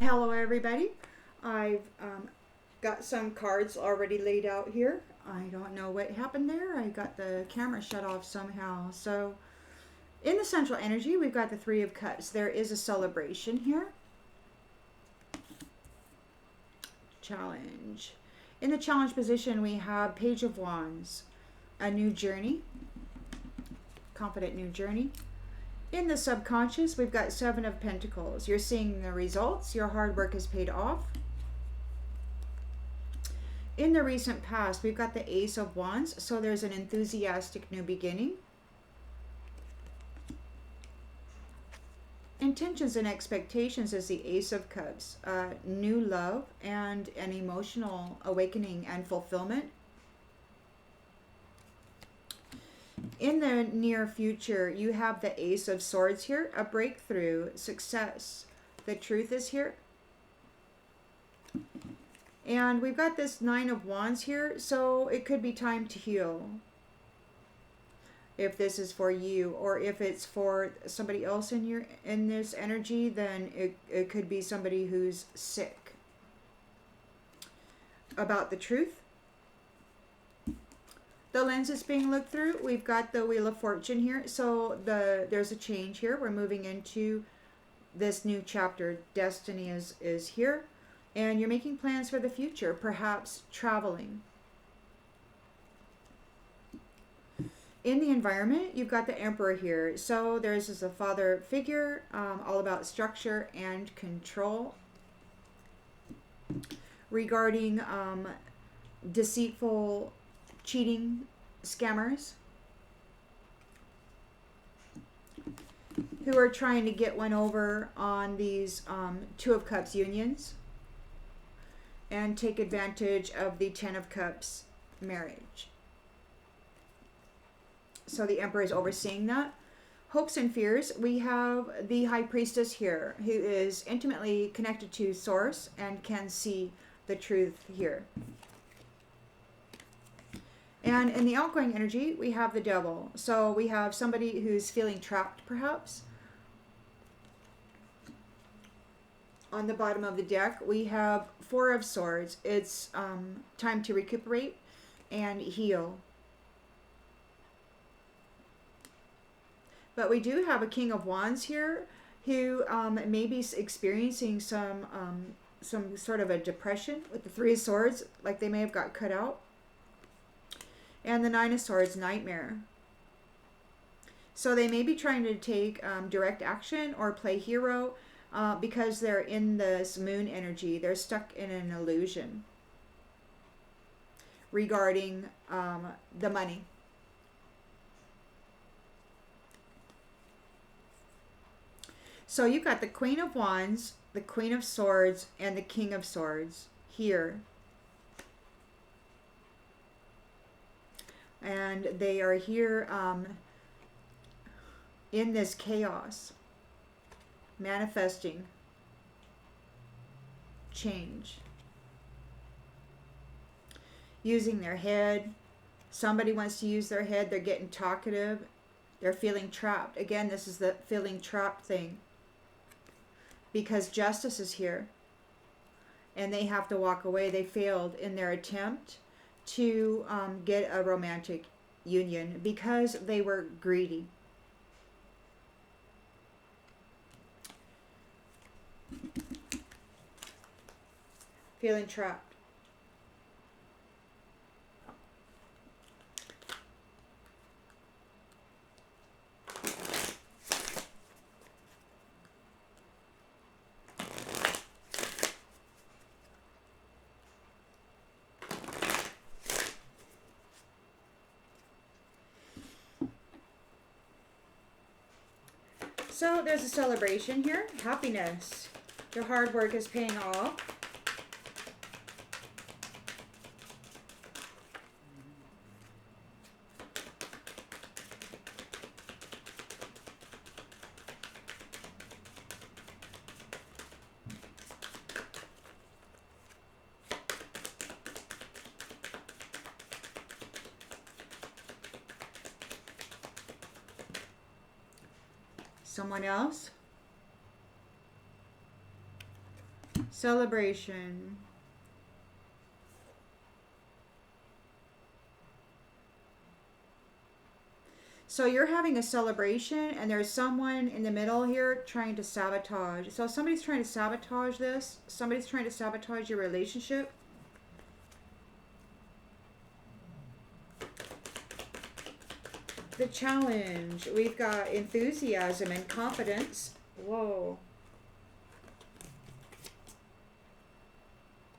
Hello everybody. I've got some cards already laid out here. I don't know what happened there. I got the camera shut off somehow. So in the central energy, we've got the Three of Cups. There is a celebration here. Challenge. In the challenge position, we have Page of Wands, a new journey, confident new journey. In the subconscious, we've got Seven of Pentacles. You're seeing the results. Your hard work is paid off. In the recent past, we've got the Ace of Wands. So there's an enthusiastic new beginning. Intentions and expectations is the Ace of Cups. New love and an emotional awakening and fulfillment. In the near future, you have the Ace of Swords here, a breakthrough, success. The Truth is here. And we've got this Nine of Wands here, so it could be time to heal. If this is for you, or if it's for somebody else in this energy, then it could be somebody who's sick. About the truth. The lens is being looked through. We've got the Wheel of Fortune here. So there's a change here. We're moving into this new chapter. Destiny is here. And you're making plans for the future. Perhaps traveling. In the environment, you've got the Emperor here. So there's a father figure, all about structure and control. Regarding deceitful, cheating scammers who are trying to get one over on these Two of Cups unions and take advantage of the Ten of Cups marriage. So the Emperor is overseeing that. Hopes and fears. We have the High Priestess here, who is intimately connected to Source and can see the truth here. And in the outgoing energy, we have the Devil. So we have somebody who's feeling trapped, perhaps. On the bottom of the deck, we have Four of Swords. It's time to recuperate and heal. But we do have a King of Wands here who may be experiencing some sort of a depression with the Three of Swords, like they may have got cut out. And the Nine of Swords, nightmare. So they may be trying to take direct action or play hero because they're in this moon energy. They're stuck in an illusion regarding the money. So you've got the Queen of Wands, the Queen of Swords, and the King of Swords here. And they are here in this chaos, manifesting change. Using their head. Somebody wants to use their head. They're getting talkative. They're feeling trapped. Again, this is the feeling trapped thing. Because justice is here. And they have to walk away. They failed in their attempt to get a romantic union because they were greedy. Feeling trapped. So there's a celebration here. Happiness. Your hard work is paying off. Someone else. Celebration. So you're having a celebration and there's someone in the middle here trying to sabotage. So somebody's trying to sabotage this. Somebody's trying to sabotage your relationship. The challenge. We've got enthusiasm and confidence. Whoa.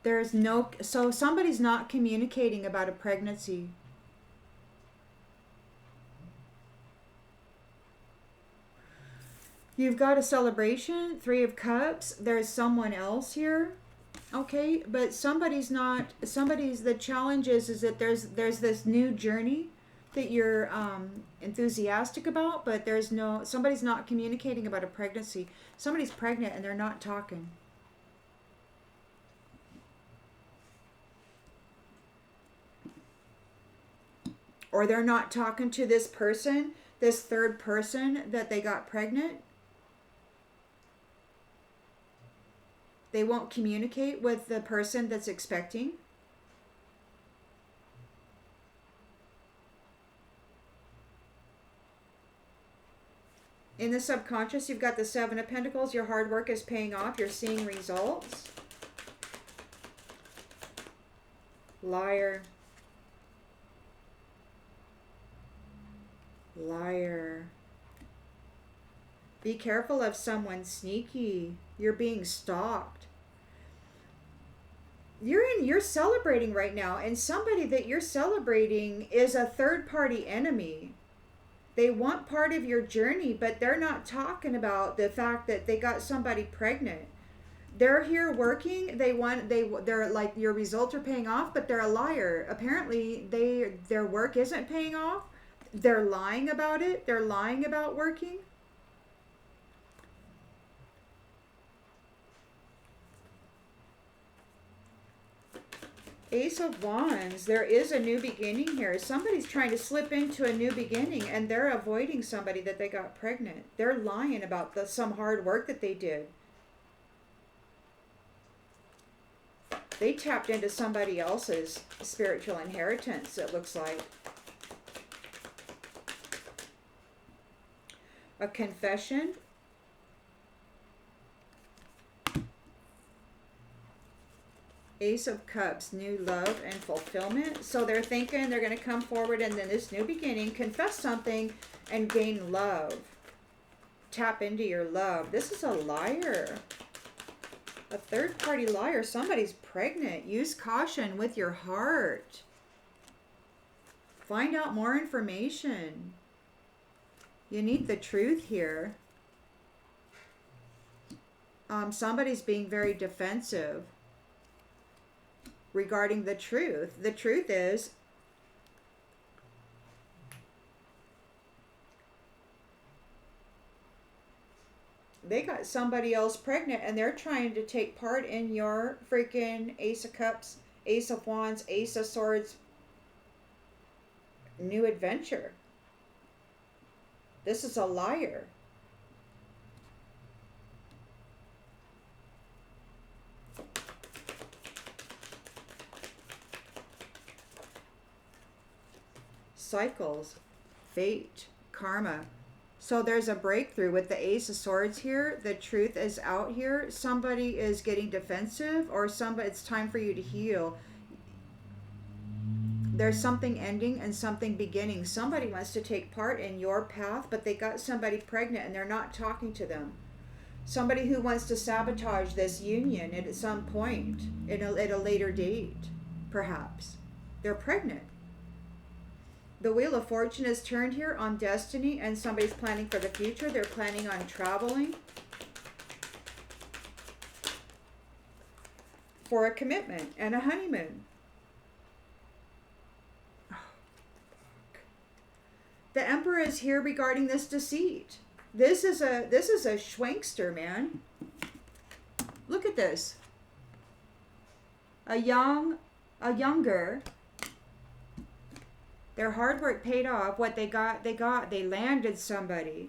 There's no... So somebody's not communicating about a pregnancy. You've got a celebration, 3 of Cups. There's someone else here. Okay, but the challenge is that there's this new journey that you're enthusiastic about, but somebody's not communicating about a pregnancy. Somebody's pregnant and they're not talking. Or they're not talking to this person, this third person that they got pregnant. They won't communicate with the person that's expecting. In the subconscious, you've got the 7 of Pentacles. Your hard work is paying off. You're seeing results. Liar. Liar. Be careful of someone sneaky. You're being stalked. You're celebrating right now, and somebody that you're celebrating is a third-party enemy. They want part of your journey, but they're not talking about the fact that they got somebody pregnant. They're here working. They're like, your results are paying off, but they're a liar. Apparently, their work isn't paying off. They're lying about it. They're lying about working. Ace of Wands. There is a new beginning here. Somebody's trying to slip into a new beginning, and they're avoiding somebody that they got pregnant. They're lying about some hard work that they did. They tapped into somebody else's spiritual inheritance, it looks like. A confession. Ace of Cups, new love and fulfillment. So they're thinking they're going to come forward and then this new beginning, confess something and gain love. Tap into your love. This is a liar. A third-party liar. Somebody's pregnant. Use caution with your heart. Find out more information. You need the truth here. Somebody's being very defensive regarding the truth. The truth is, they got somebody else pregnant and they're trying to take part in your freaking Ace of Cups, Ace of Wands, Ace of Swords new adventure. This is a liar. Cycles, fate, karma. So there's a breakthrough with the Ace of Swords here. The truth is out here. Somebody is getting defensive, or it's time for you to heal. There's something ending and something beginning. Somebody wants to take part in your path, but they got somebody pregnant and they're not talking to them. Somebody who wants to sabotage this union at some point, at a later date, perhaps. They're pregnant. The Wheel of Fortune is turned here on destiny, and somebody's planning for the future. They're planning on traveling for a commitment and a honeymoon. Oh, fuck. The Emperor is here regarding this deceit. This is a schwankster, man. Look at this. A younger. Their hard work paid off. What they got, they landed somebody.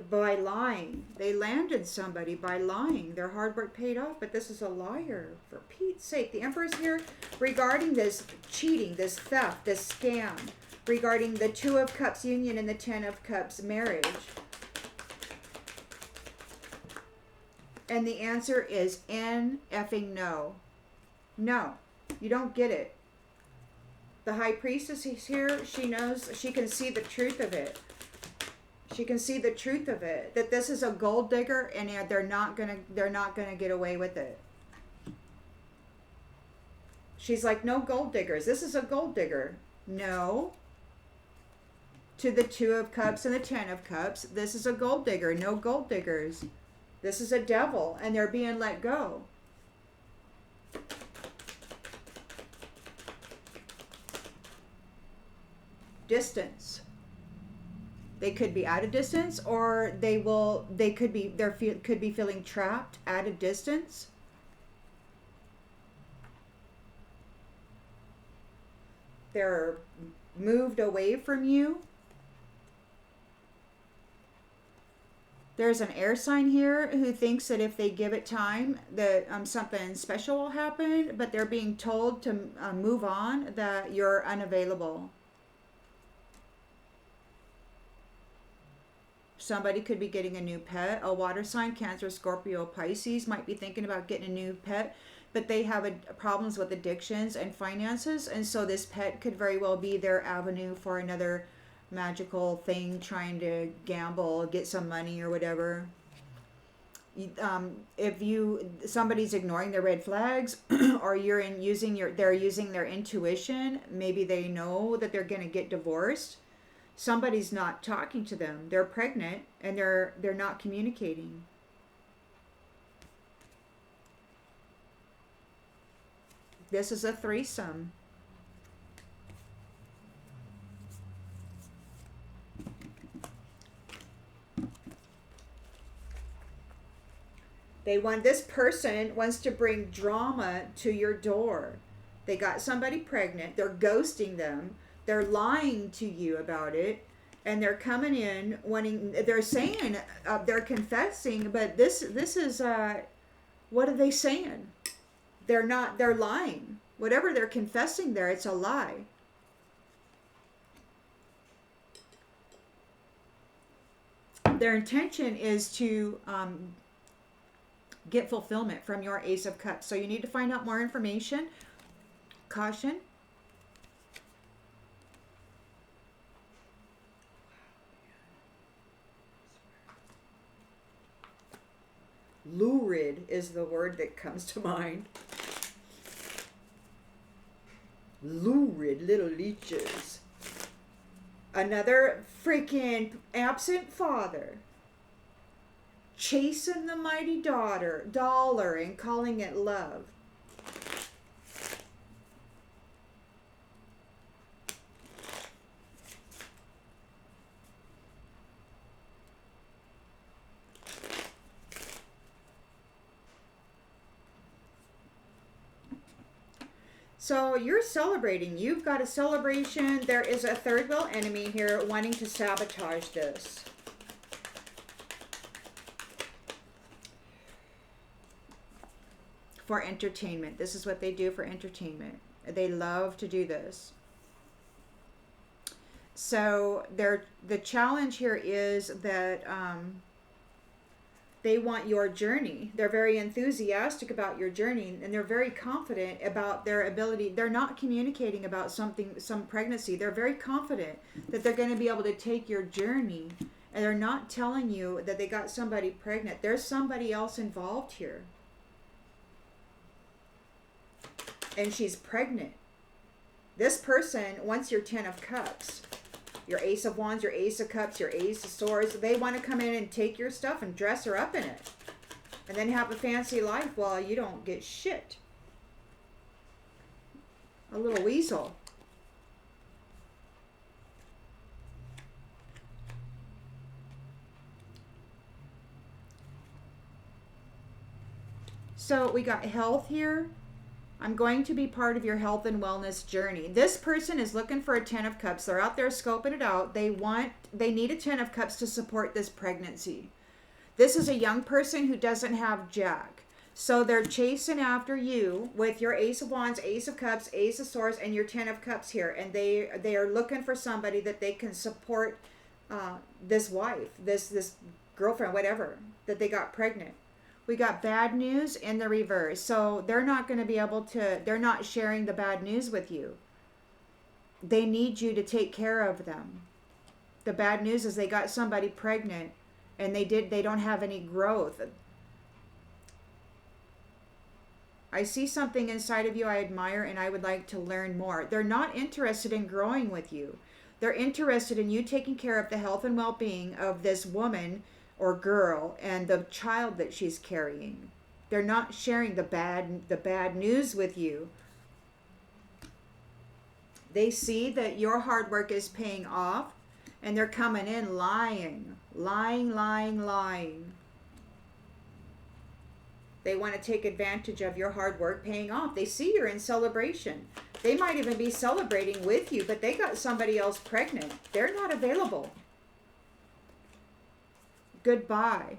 by lying. They landed somebody by lying. Their hard work paid off, but this is a liar. For Pete's sake. The Emperor's here regarding this cheating, this theft, this scam. Regarding the Two of Cups union and the Ten of Cups marriage. And the answer is effing no. No. You don't get it. The High Priestess is here. She knows, she can see the truth of it. She can see the truth of it. That this is a gold digger and they're not gonna get away with it. She's like, no gold diggers. This is a gold digger. No. To the Two of Cups and the Ten of Cups. This is a gold digger. No gold diggers. This is a devil and they're being let go. Distance. They could be at a distance, or they could be feeling trapped at a distance. They're moved away from you. There's an air sign here who thinks that if they give it time, that something special will happen, but they're being told to move on, that you're unavailable. Somebody could be getting a new pet. A water sign, Cancer, Scorpio, Pisces, might be thinking about getting a new pet, but they have problems with addictions and finances, and so this pet could very well be their avenue for another magical thing, trying to gamble, get some money or whatever. If somebody's ignoring their red flags, or they're using their intuition, maybe they know that they're going to get divorced. Somebody's not talking to them. They're pregnant and they're not communicating. This is a threesome. This person wants to bring drama to your door. They got somebody pregnant. They're ghosting them. They're lying to you about it, and they're coming in they're saying, they're confessing, but this is, what are they saying? They're lying. Whatever they're confessing there, it's a lie. Their intention is to get fulfillment from your Ace of Cups. So you need to find out more information. Caution. Lurid is the word that comes to mind. Lurid little leeches. Another freaking absent father. Chasing the mighty dollar and calling it love. So you're celebrating. You've got a celebration. There is a third wheel enemy here wanting to sabotage this. For entertainment. This is what they do for entertainment. They love to do this. So the challenge here is that they want your journey. They're very enthusiastic about your journey, and they're very confident about their ability. They're not communicating about some pregnancy. They're very confident that they're going to be able to take your journey, and they're not telling you that they got somebody pregnant. There's somebody else involved here. And she's pregnant. This person wants your Ten of Cups. Your Ace of Wands, your Ace of Cups, your Ace of Swords. They want to come in and take your stuff and dress her up in it. And then have a fancy life while you don't get shit. A little weasel. So we got health here. I'm going to be part of your health and wellness journey. This person is looking for a 10 of cups. They're out there scoping it out. They need a 10 of cups to support this pregnancy. This is a young person who doesn't have jack. So they're chasing after you with your Ace of Wands, Ace of Cups, Ace of Swords, and your 10 of Cups here. And they are looking for somebody that they can support, this wife, this girlfriend, whatever, that they got pregnant. We got bad news in the reverse. So they're not going to be able to, they're not sharing the bad news with you. They need you to take care of them. The bad news is they got somebody pregnant and they don't have any growth. I see something inside of you I admire and I would like to learn more. They're not interested in growing with you. They're interested in you taking care of the health and well-being of this woman or girl and the child that she's carrying. They're not sharing the bad news with you. They see that your hard work is paying off and they're coming in lying. They want to take advantage of your hard work paying off. They see you're in celebration. They might even be celebrating with you, but they got somebody else pregnant. They're not available. Goodbye.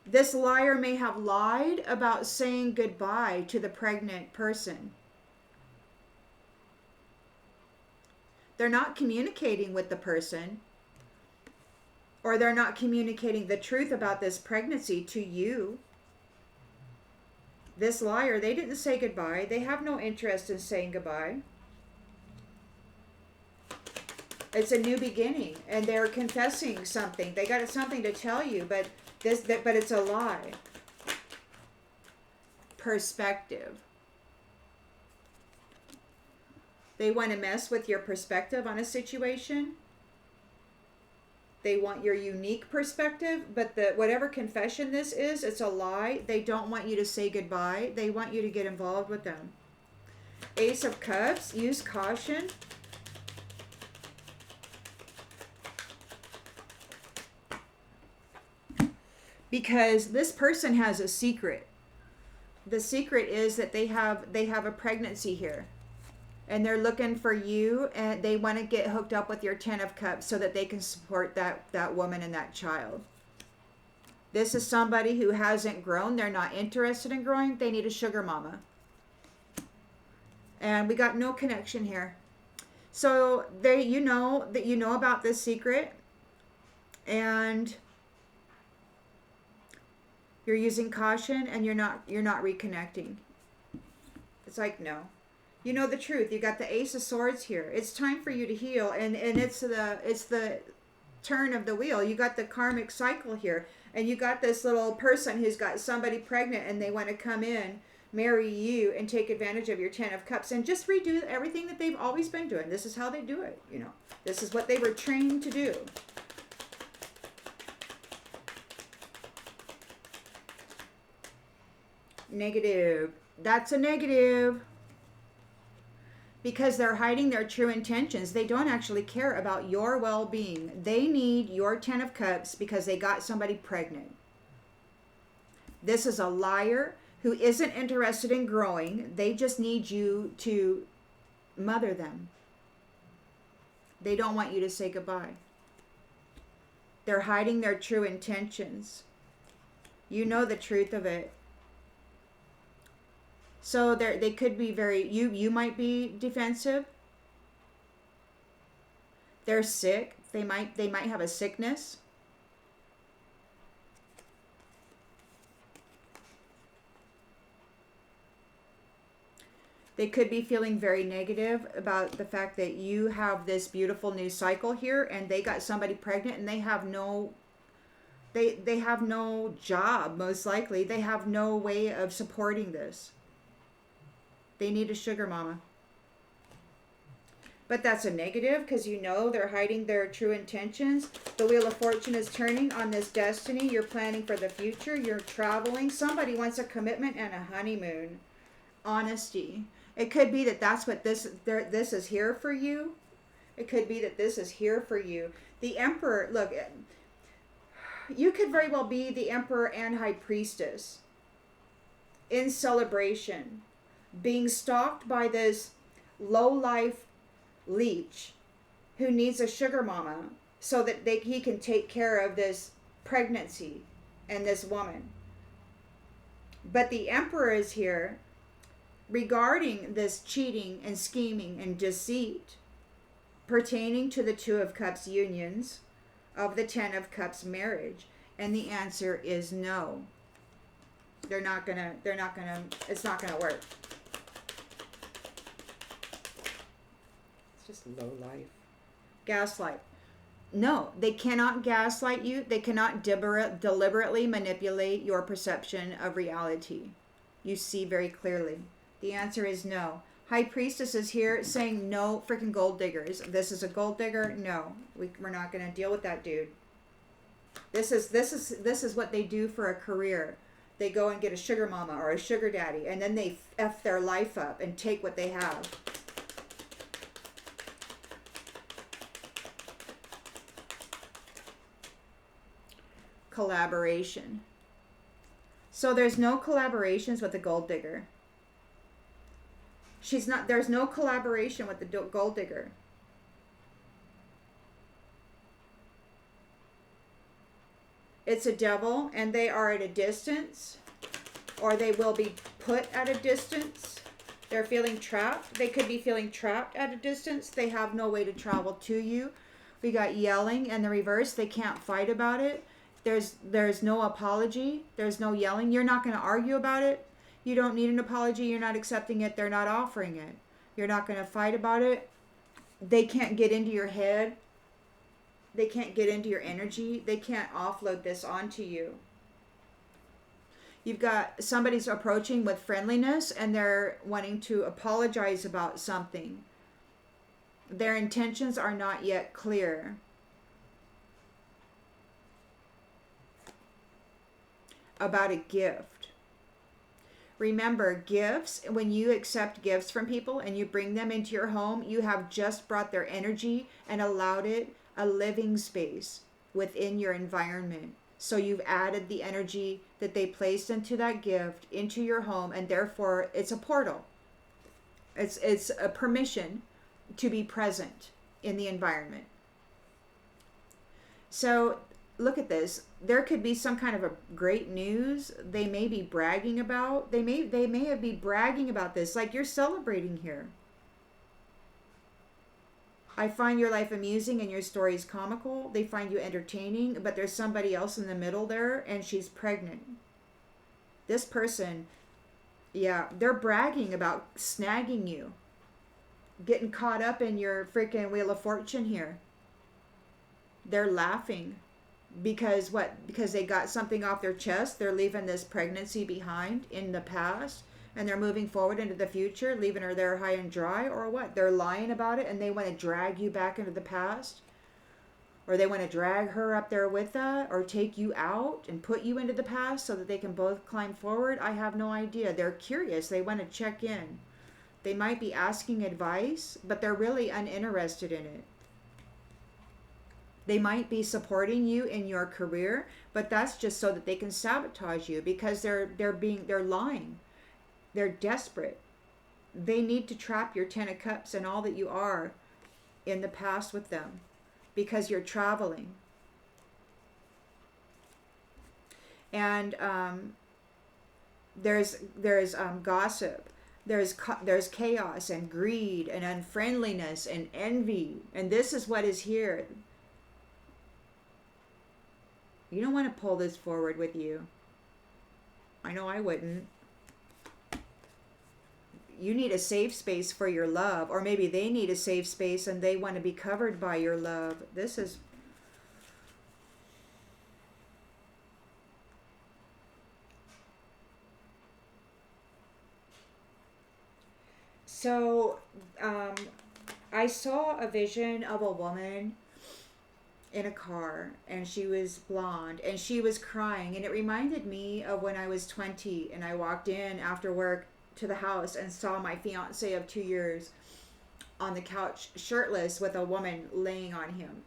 This liar may have lied about saying goodbye to the pregnant person. They're not communicating with the person, or they're not communicating the truth about this pregnancy to you. This liar, they didn't say goodbye. They have no interest in saying goodbye. It's a new beginning, and they're confessing something. They got something to tell you, but it's a lie. Perspective. They want to mess with your perspective on a situation. They want your unique perspective, but whatever confession this is, it's a lie. They don't want you to say goodbye. They want you to get involved with them. Ace of Cups, use caution. Because this person has a secret. The secret is that they have a pregnancy here. And they're looking for you, and they want to get hooked up with your 10 of Cups so that they can support that woman and that child. This is somebody who hasn't grown. They're not interested in growing. They need a sugar mama. And we got no connection here. So you know about this secret, and you're using caution, and you're not reconnecting. It's like, no. You know the truth. You got the Ace of Swords here. It's time for you to heal, and it's the turn of the wheel. You got the karmic cycle here, and you got this little person who's got somebody pregnant, and they want to come in, marry you, and take advantage of your 10 of Cups, and just redo everything that they've always been doing. This is how they do it. You know, this is what they were trained to do. Negative. That's a negative. Because they're hiding their true intentions. They don't actually care about your well-being. They need your 10 of Cups because they got somebody pregnant. This is a liar who isn't interested in growing. They just need you to mother them. They don't want you to say goodbye. They're hiding their true intentions. You know the truth of it. So they could be you might be defensive. They're sick. They might have a sickness. They could be feeling very negative about the fact that you have this beautiful new cycle here, and they got somebody pregnant, and they have no job, most likely. They have no way of supporting this. They need a sugar mama. But that's a negative because you know they're hiding their true intentions. The Wheel of Fortune is turning on this destiny. You're planning for the future. You're traveling. Somebody wants a commitment and a honeymoon. Honesty. It could be that that's what this is here for you. It could be that this is here for you. The Emperor, look, you could very well be the Emperor and High Priestess in celebration. being stalked by this low-life leech who needs a sugar mama so that he can take care of this pregnancy and this woman. But the Emperor is here regarding this cheating and scheming and deceit pertaining to the Two of Cups unions of the Ten of Cups marriage. And the answer is no. It's not gonna work. It's just low life. Gaslight. No, they cannot gaslight you. They cannot deliberately manipulate your perception of reality. You see very clearly. The answer is no. High Priestess is here saying no freaking gold diggers. This is a gold digger. No, we're not going to deal with that dude. This is what they do for a career. They go and get a sugar mama or a sugar daddy, and then they F their life up and take what they have. Collaboration. So there's no collaborations with the gold digger. There's no collaboration with the gold digger. It's a devil, and they are at a distance, or they will be put at a distance. They're feeling trapped. They could be feeling trapped at a distance. They have no way to travel to you. We got yelling and the reverse. They can't fight about it. There's no apology. There's no yelling. You're not going to argue about it. You don't need an apology. You're not accepting it. They're not offering it. You're not going to fight about it. They can't get into your head. They can't get into your energy. They can't offload this onto you. You've got somebody's approaching with friendliness and they're wanting to apologize about something. Their intentions are not yet clear. About a gift. Remember, gifts, when you accept gifts from people and you bring them into your home, you have just brought their energy and allowed it a living space within your environment. So you've added the energy that they placed into that gift into your home, and therefore it's a portal. It's a permission to be present in the environment. So look at this. There could be some kind of a great news they may be bragging about. They may be bragging about this, like you're celebrating here. I find your life amusing and your stories comical. They find you entertaining, but there's somebody else in the middle there, and she's pregnant. This person, yeah, they're bragging about snagging you, getting caught up in your freaking Wheel of Fortune here. They're laughing. Because what? Because they got something off their chest. They're leaving this pregnancy behind in the past, and they're moving forward into the future, leaving her there high and dry, or what? They're lying about it and they want to drag you back into the past, or they want to drag her up there with that, or take you out and put you into the past so that they can both climb forward. I have no idea. They're curious. They want to check in. They might be asking advice, but they're really uninterested in it. They might be supporting you in your career, but that's just so that they can sabotage you, because they're lying. They're desperate. They need to trap your Ten of Cups and all that you are in the past with them, because you're traveling. And there's gossip. There's chaos and greed and unfriendliness and envy, and this is what is here. You don't want to pull this forward with you. I know I wouldn't. You need a safe space for your love, or maybe they need a safe space and they want to be covered by your love. This is... So, I saw a vision of a woman in a car, and she was blonde and she was crying, and it reminded me of when I was 20 and I walked in after work to the house and saw my fiance of 2 years on the couch shirtless with a woman laying on him.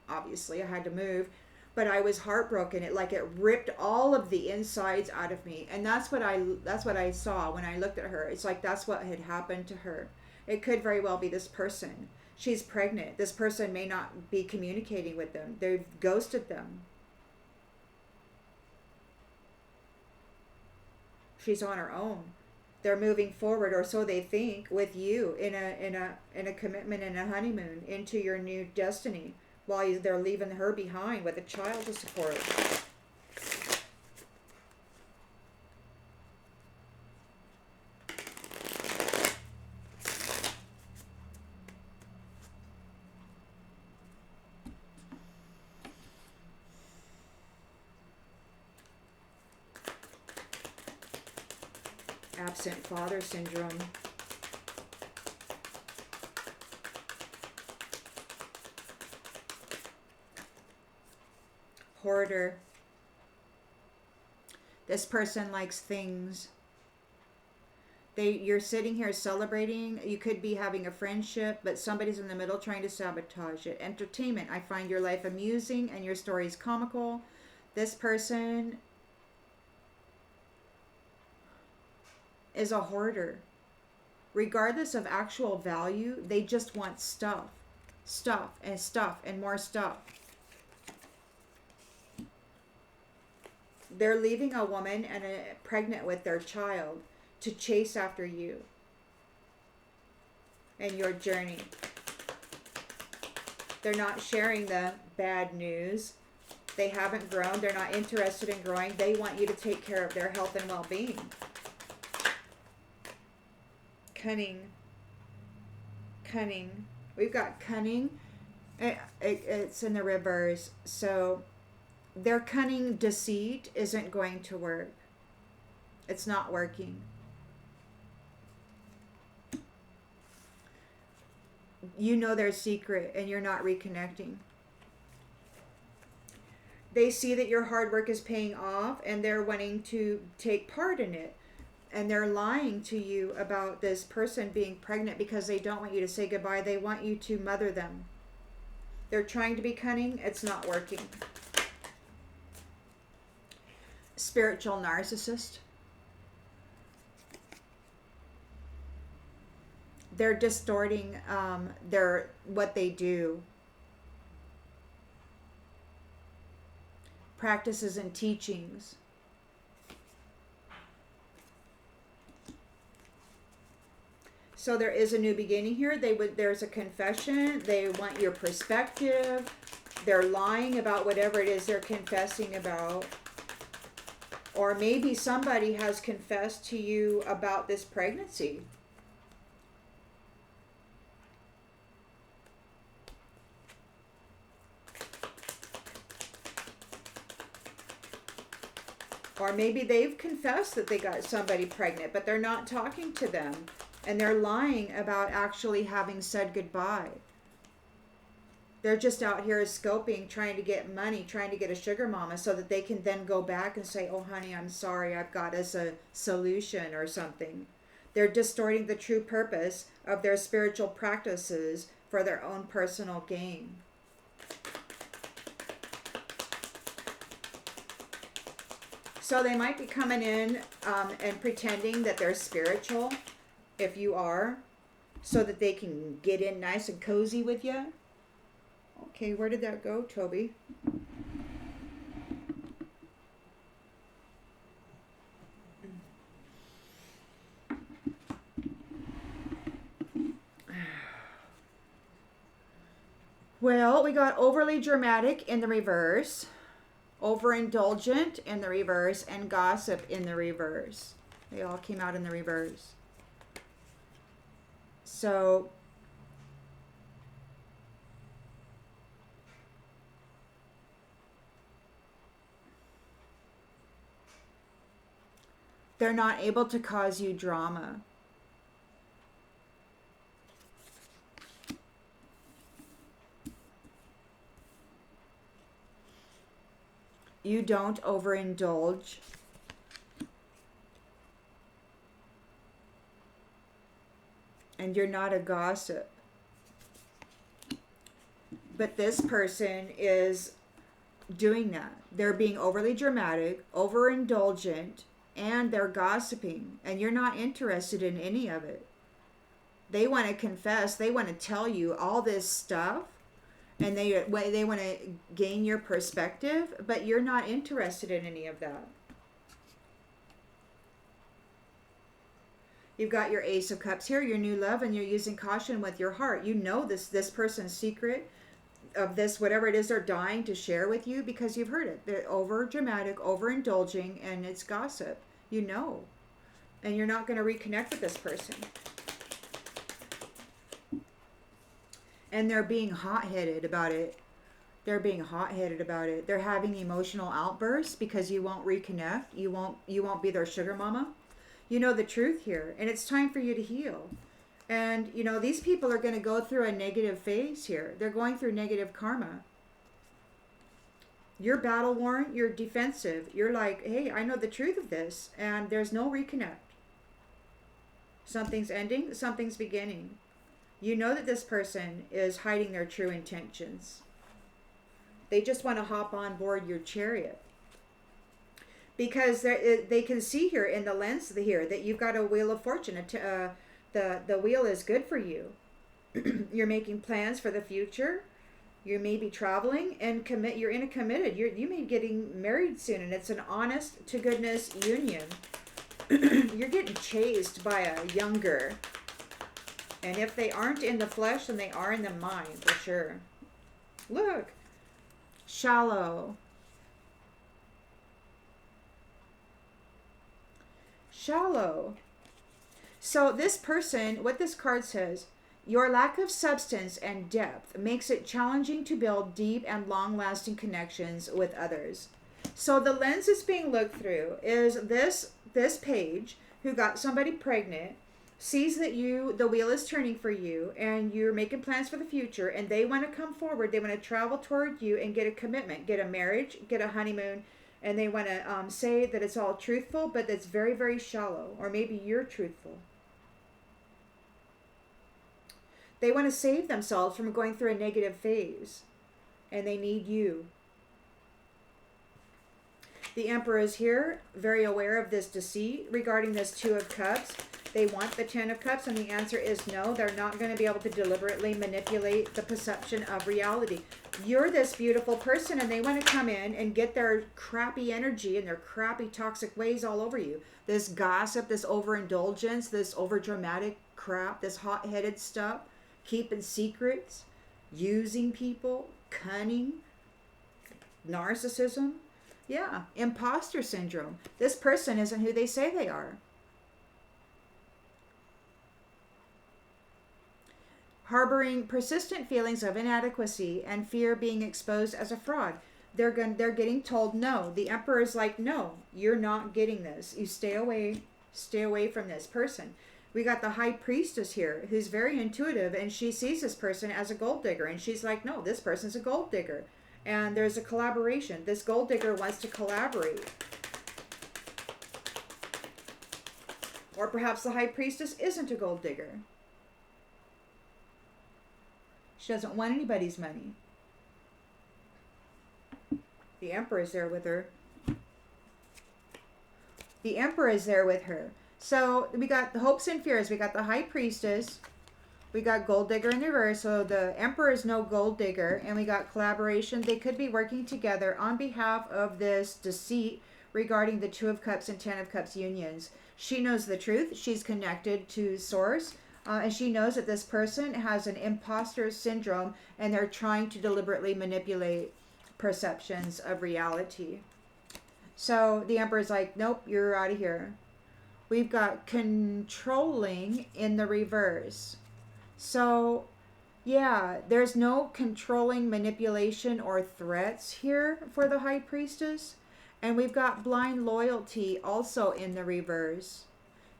Obviously I had to move, but I was heartbroken. It ripped all of the insides out of me, and that's what I saw when I looked at her. It's like that's what had happened to her. It could very well be this person. She's pregnant. This person may not be communicating with them. They've ghosted them. She's on her own. They're moving forward, or so they think, with you in a commitment and a honeymoon into your new destiny, while they're leaving her behind with a child to support. Absent father syndrome. Hoarder. This person likes things. You're sitting here celebrating. You could be having a friendship, but somebody's in the middle trying to sabotage it. Entertainment. I find your life amusing and your stories comical. This person is a hoarder. Regardless of actual value, they just want stuff. Stuff and stuff and more stuff. They're leaving a woman and pregnant with their child to chase after you and your journey. They're not sharing the bad news. They haven't grown. They're not interested in growing. They want you to take care of their health and well-being. Cunning. Cunning. We've got cunning. It's in the reverse. So their cunning deceit isn't going to work. It's not working. You know their secret and you're not reconnecting. They see that your hard work is paying off and they're wanting to take part in it. And they're lying to you about this person being pregnant because they don't want you to say goodbye. They want you to mother them. They're trying to be cunning. It's not working. Spiritual narcissist. They're distorting what they do. Practices and teachings. So there is a new beginning here. There's a confession. They want your perspective. They're lying about whatever it is they're confessing about. Or maybe somebody has confessed to you about this pregnancy. Or maybe they've confessed that they got somebody pregnant, but they're not talking to them. And they're lying about actually having said goodbye. They're just out here scoping, trying to get money, trying to get a sugar mama so that they can then go back and say, oh, honey, I'm sorry, I've got us a solution or something. They're distorting the true purpose of their spiritual practices for their own personal gain. So they might be coming in and pretending that they're spiritual, if you are, so that they can get in nice and cozy with you. Okay, where did that go, Toby? Well, we got overly dramatic in the reverse, overindulgent in the reverse, and gossip in the reverse. They all came out in the reverse. So they're not able to cause you drama. You don't overindulge. And you're not a gossip. But this person is doing that. They're being overly dramatic, overindulgent, and they're gossiping, and you're not interested in any of it. They want to confess, they want to tell you all this stuff, and they want to gain your perspective, but you're not interested in any of that. You've got your Ace of Cups here, your new love, and you're using caution with your heart. You know this person's secret of this, whatever it is they're dying to share with you, because you've heard it. They're over dramatic, overindulging, and it's gossip. You know. And you're not going to reconnect with this person. And they're being hot-headed about it. They're being hot-headed about it. They're having emotional outbursts because you won't reconnect. You won't be their sugar mama. You know the truth here, and it's time for you to heal. And, you know, these people are going to go through a negative phase here. They're going through negative karma. You're battle worn, you're defensive. You're like, hey, I know the truth of this, and there's no reconnect. Something's ending, something's beginning. You know that this person is hiding their true intentions. They just want to hop on board your chariot. Because they can see here in the lens here that you've got a wheel of fortune. The wheel is good for you. You're making plans for the future. You may be traveling and you're in a committed. You may be getting married soon, and it's an honest to goodness union. You're getting chased by a younger. And if they aren't in the flesh, then they are in the mind for sure. Look. Shallow. Shallow. So this person, what this card says, your lack of substance and depth makes it challenging to build deep and long-lasting connections with others. So the lens that's being looked through is this page who got somebody pregnant, sees that the wheel is turning for you, and you're making plans for the future, and they want to come forward. They want to travel toward you and get a commitment, get a marriage, get a honeymoon, and they want to say that it's all truthful, but it's very, very shallow. Or maybe you're truthful. They want to save themselves from going through a negative phase, and they need you. The Emperor is here, very aware of this deceit regarding this Two of Cups. They want the Ten of Cups, and the answer is no. They're not going to be able to deliberately manipulate the perception of reality. You're this beautiful person, and they want to come in and get their crappy energy and their crappy toxic ways all over you. This gossip, this overindulgence, this overdramatic crap, this hot-headed stuff, keeping secrets, using people, cunning, narcissism. Yeah, imposter syndrome. This person isn't who they say they are. Harboring persistent feelings of inadequacy and fear being exposed as a fraud. They're getting told no. The Emperor is like, no, you're not getting this. You stay away from this person. We got the High Priestess here, who's very intuitive, and she sees this person as a gold digger, and she's like, no, this person's a gold digger. And there's a collaboration. This gold digger wants to collaborate. Or perhaps the High Priestess isn't a gold digger. She doesn't want anybody's money. The Emperor is there with her. The Emperor is there with her. So we got the hopes and fears. We got the High Priestess. We got Gold Digger in the reverse. So the Emperor is no Gold Digger. And we got collaboration. They could be working together on behalf of this deceit regarding the Two of Cups and Ten of Cups unions. She knows the truth. She's connected to Source. And she knows that this person has an imposter syndrome, and they're trying to deliberately manipulate perceptions of reality. So the Emperor's like, nope, you're out of here. We've got controlling in the reverse. So, yeah, there's no controlling manipulation or threats here for the High Priestess. And we've got blind loyalty also in the reverse.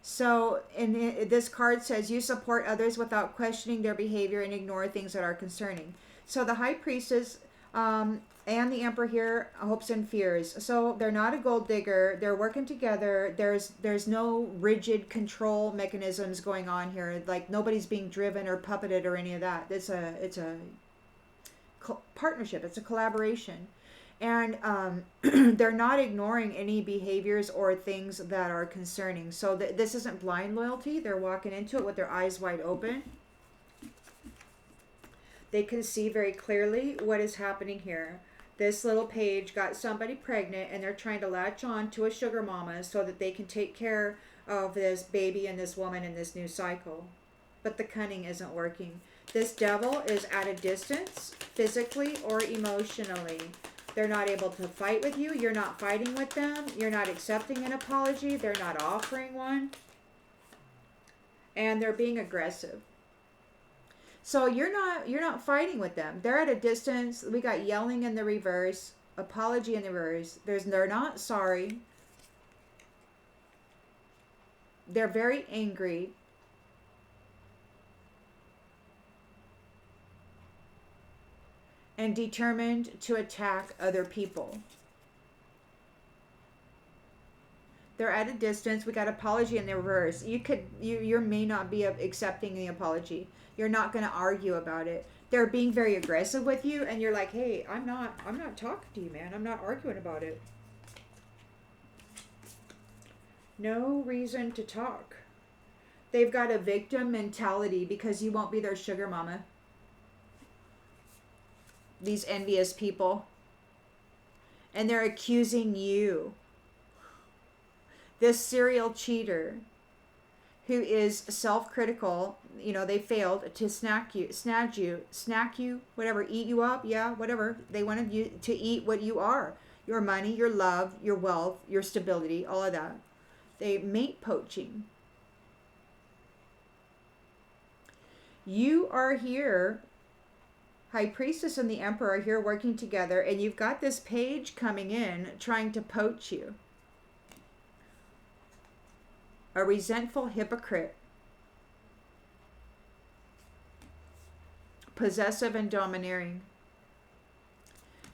So, this card says you support others without questioning their behavior and ignore things that are concerning. So the High Priestess and the Emperor here, hopes and fears. So they're not a gold digger. They're working together. There's no rigid control mechanisms going on here. Like nobody's being driven or puppeted or any of that. It's a partnership. It's a collaboration. And they're not ignoring any behaviors or things that are concerning. So this isn't blind loyalty. They're walking into it with their eyes wide open. They can see very clearly what is happening here. This little page got somebody pregnant, and they're trying to latch on to a sugar mama so that they can take care of this baby and this woman in this new cycle. But the cunning isn't working. This devil is at a distance, physically or emotionally. They're not able to fight with you. You're not fighting with them. You're not accepting an apology. They're not offering one. And they're being aggressive. So you're not fighting with them. They're at a distance. We got yelling in the reverse, apology in the reverse. They're not sorry. They're very angry. And determined to attack other people. They're at a distance. We got apology in the reverse. You may not be accepting the apology. You're not going to argue about it. They're being very aggressive with you, and you're like, hey, I'm not talking to you, man. I'm not arguing about it. No reason to talk. They've got a victim mentality because you won't be their sugar mama. These envious people. And they're accusing you. This serial cheater who is self-critical, they failed to snag you, whatever, eat you up, whatever. They wanted you to eat what you are. Your money, your love, your wealth, your stability, all of that. They mate poaching. You are here. High Priestess and the Emperor are here working together, and you've got this page coming in trying to poach you. A resentful hypocrite. Possessive and domineering.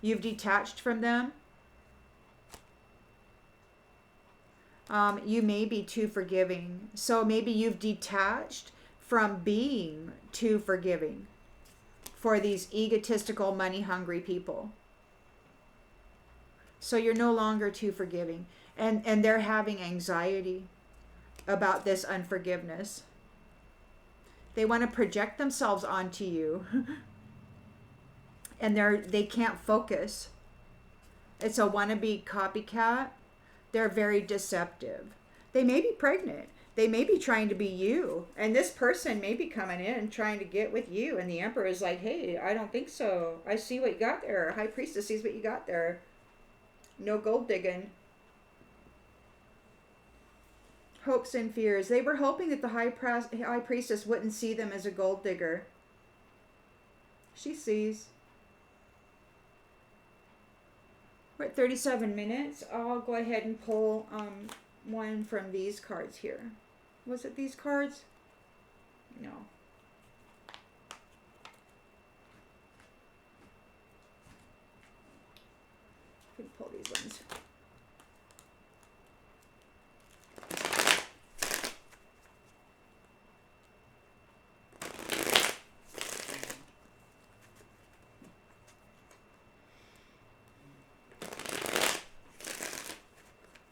You've detached from them. You may be too forgiving. So maybe you've detached from being too forgiving for these egotistical, money-hungry people. So you're no longer too forgiving. And they're having anxiety about this unforgiveness. They want to project themselves onto you. And they can't focus. It's a wannabe copycat. They're very deceptive. They may be pregnant. They may be trying to be you. And this person may be coming in trying to get with you. And the Emperor is like, hey, I don't think so. I see what you got there. High Priestess sees what you got there. No gold digging. Hopes and fears. They were hoping that the High Priestess wouldn't see them as a gold digger. She sees. We're at 37 minutes. I'll go ahead and pull one from these cards here. Was it these cards? No. We can pull these ones.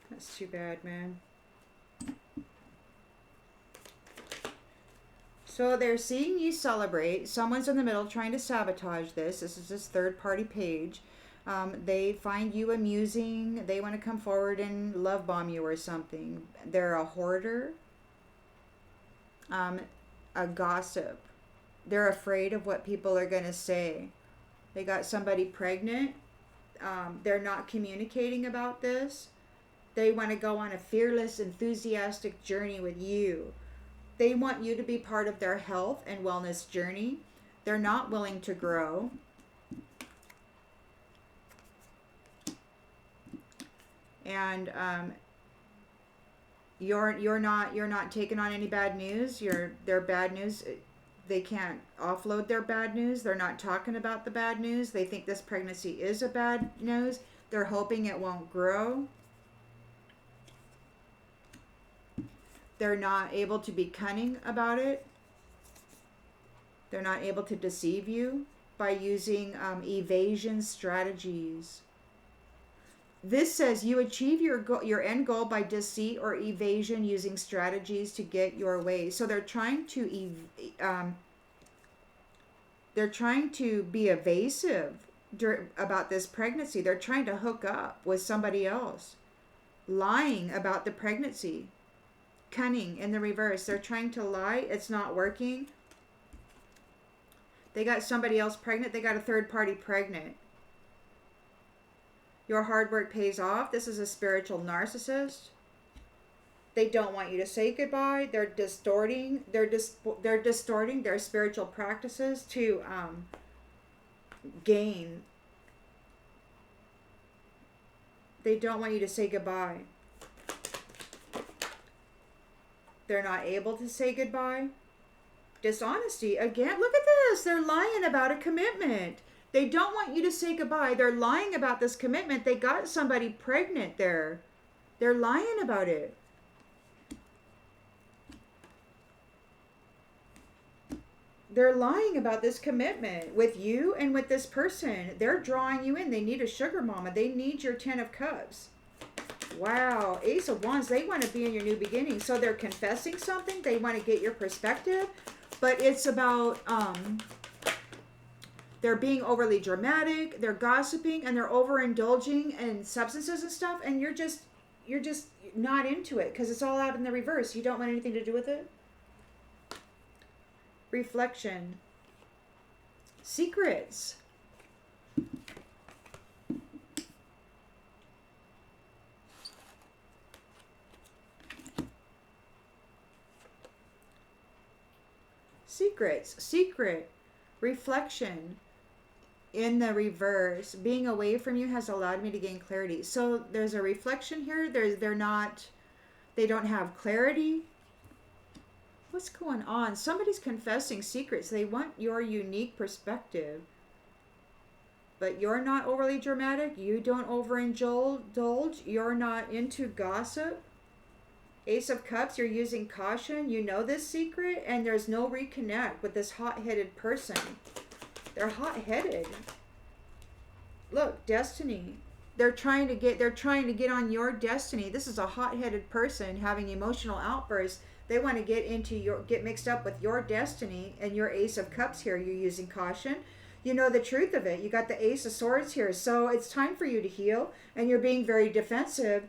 That's too bad, man. So they're seeing you celebrate. Someone's in the middle trying to sabotage this. This is this third-party page. They find you amusing. They want to come forward and love bomb you or something. They're a hoarder. A gossip. They're afraid of what people are going to say. They got somebody pregnant. They're not communicating about this. They want to go on a fearless, enthusiastic journey with you. They want you to be part of their health and wellness journey. They're not willing to grow. And you're not taking on any bad news. Their bad news. They can't offload their bad news. They're not talking about the bad news. They think this pregnancy is a bad news. They're hoping it won't grow. They're not able to be cunning about it. They're not able to deceive you by using evasion strategies. This says you achieve your end goal by deceit or evasion using strategies to get your way. So they're trying to be evasive about this pregnancy. They're trying to hook up with somebody else, lying about the pregnancy. Cunning in the reverse. They're trying to lie. It's not working. They got somebody else pregnant. They got a third party pregnant. Your hard work pays off. This is a spiritual narcissist. They don't want you to say goodbye. They're distorting. They're distorting their spiritual practices to gain. They don't want you to say goodbye. They're not able to say goodbye. Dishonesty again. Look at this. They're lying about a commitment. They don't want you to say goodbye. They're lying about this commitment. They got somebody pregnant there. They're lying about it. They're lying about this commitment with you and with this person. They're drawing you in. They need a sugar mama. They need your 10 of Cups. Wow. Ace of Wands. They want to be in your new beginning. So they're confessing something. They want to get your perspective. But it's about... they're being overly dramatic, they're gossiping, and they're overindulging in substances and stuff, and you're just not into it because it's all out in the reverse. You don't want anything to do with it. Reflection. Secrets. Secrets. Secret. Reflection. In the reverse, being away from you has allowed me to gain clarity. So there's a reflection here. They don't have clarity. What's going on? Somebody's confessing secrets. They want your unique perspective. But you're not overly dramatic. You don't overindulge. You're not into gossip. Ace of Cups, you're using caution. You know this secret, and there's no reconnect with this hot-headed person. They're hot-headed. Look, destiny. They're trying to get on your destiny. This is a hot-headed person having emotional outbursts. They want to get mixed up with your destiny, and your Ace of Cups here. You're using caution. You know the truth of it. You got the Ace of Swords here. So it's time for you to heal, and you're being very defensive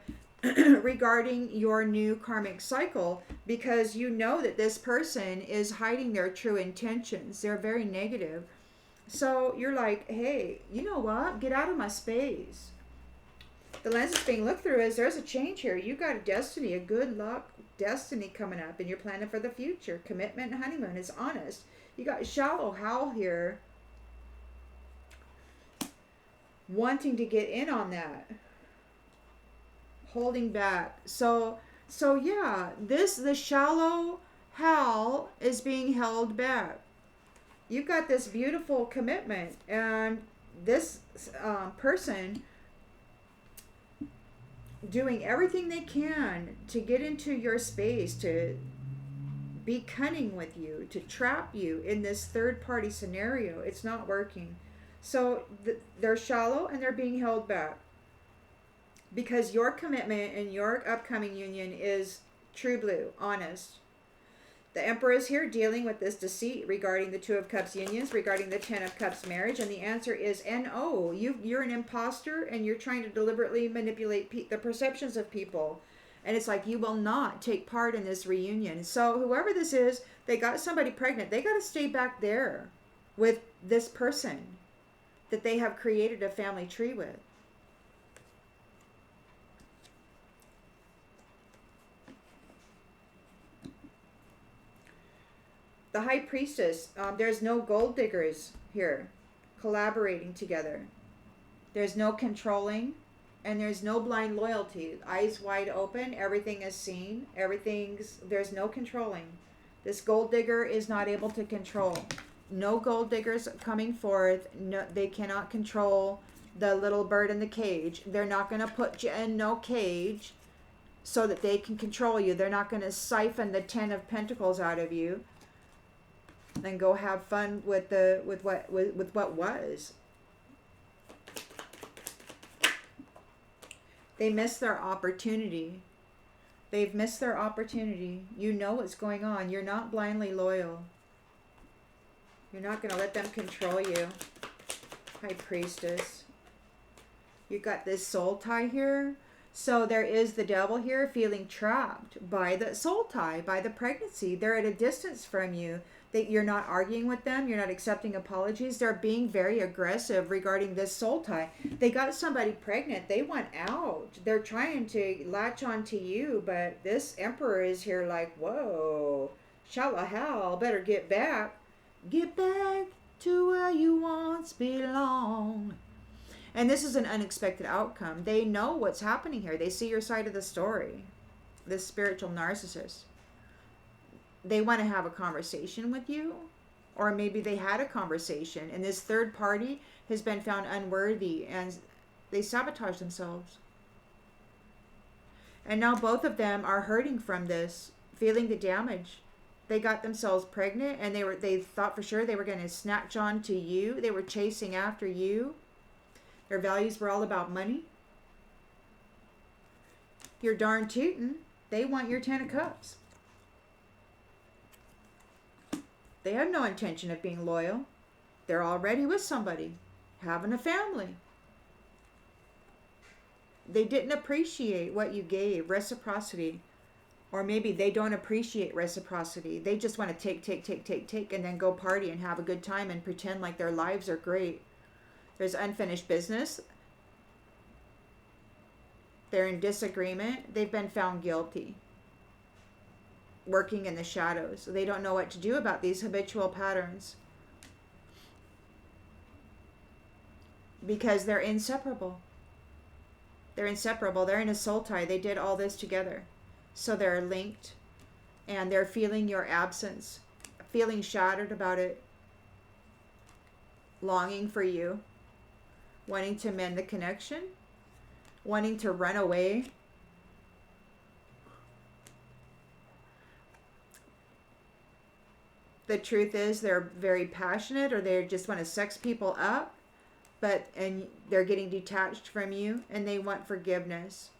regarding your new karmic cycle because you know that this person is hiding their true intentions. They're very negative. So you're like, hey, you know what? Get out of my space. The lens that's being looked through is there's a change here. You got a destiny, a good luck destiny coming up, and you're planning for the future. Commitment and honeymoon is honest. You got shallow howl here. Wanting to get in on that. Holding back. So yeah, the shallow howl is being held back. You've got this beautiful commitment, and this person doing everything they can to get into your space, to be cunning with you, to trap you in this third party scenario. It's not working. So they're shallow and they're being held back because your commitment and your upcoming union is true blue, honest. The Emperor is here dealing with this deceit regarding the Two of Cups unions, regarding the Ten of Cups marriage, and the answer is no. You're an imposter, and you're trying to deliberately manipulate the perceptions of people. And it's like, you will not take part in this reunion. So whoever this is, they got somebody pregnant. They got to stay back there with this person that they have created a family tree with. The High Priestess, there's no gold diggers here collaborating together. There's no controlling, and there's no blind loyalty. Eyes wide open, everything is seen, there's no controlling. This gold digger is not able to control. No gold diggers coming forth. No, they cannot control the little bird in the cage. They're not going to put you in no cage so that they can control you. They're not going to siphon the 10 of Pentacles out of you. Then go have fun with what was. They missed their opportunity. They've missed their opportunity. You know what's going on. You're not blindly loyal. You're not going to let them control you. High Priestess. You got this soul tie here. So there is the devil here feeling trapped by the soul tie, by the pregnancy. They're at a distance from you. That you're not arguing with them. You're not accepting apologies. They're being very aggressive regarding this soul tie. They got somebody pregnant. They want out. They're trying to latch on to you, but this emperor is here like, whoa, shalahal, better get back. Get back to where you once belonged. And this is an unexpected outcome. They know what's happening here. They see your side of the story. This spiritual narcissist. They want to have a conversation with you. Or maybe they had a conversation. And this third party has been found unworthy. And they sabotage themselves. And now both of them are hurting from this. Feeling the damage. They got themselves pregnant. And they thought for sure they were going to snatch on to you. They were chasing after you. Their values were all about money. You're darn tootin'. They want your 10 of cups. They have no intention of being loyal. They're already with somebody. Having a family. They didn't appreciate what you gave. Reciprocity. Or maybe they don't appreciate reciprocity. They just want to take, and then go party and have a good time and pretend like their lives are great. There's unfinished business. They're in disagreement. They've been found guilty. Working in the shadows. They don't know what to do about these habitual patterns. Because they're inseparable. They're inseparable. They're in a soul tie. They did all this together. So they're linked. And they're feeling your absence. Feeling shattered about it. Longing for you. Wanting to mend the connection, wanting to run away. The truth is they're very passionate, or they just want to sex people up, and they're getting detached from you, and they want forgiveness.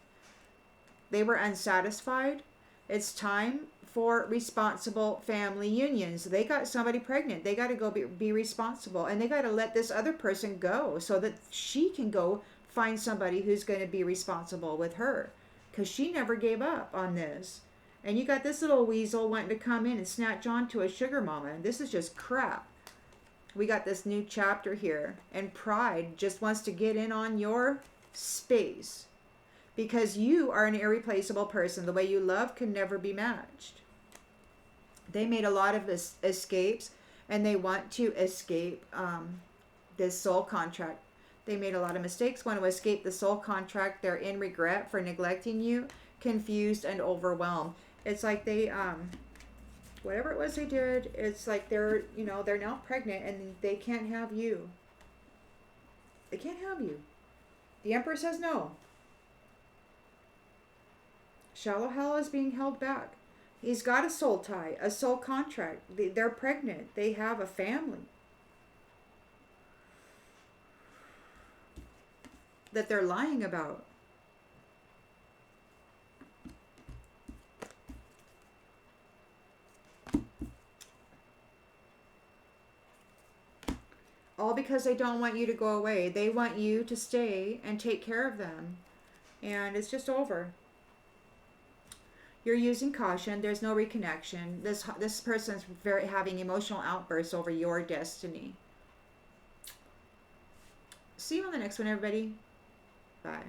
They were unsatisfied. It's time for responsible family unions. They got somebody pregnant. They got to go be responsible. And they got to let this other person go so that she can go find somebody who's going to be responsible with her. Because she never gave up on this. And you got this little weasel wanting to come in and snatch on to a sugar mama. And this is just crap. We got this new chapter here. And pride just wants to get in on your space. Because you are an irreplaceable person. The way you love can never be matched. They made a lot of escapes, and they want to escape this soul contract. They made a lot of mistakes, want to escape the soul contract. They're in regret for neglecting you, confused and overwhelmed. It's like they, whatever it was they did, it's like they're now pregnant and they can't have you. They can't have you. The Emperor says no. Shallow hell is being held back. He's got a soul tie, a soul contract. They're pregnant. They have a family that they're lying about. All because they don't want you to go away. They want you to stay and take care of them. And it's just over. You're using caution. There's no reconnection. This person's having emotional outbursts over your destiny. See you on the next one, everybody. Bye.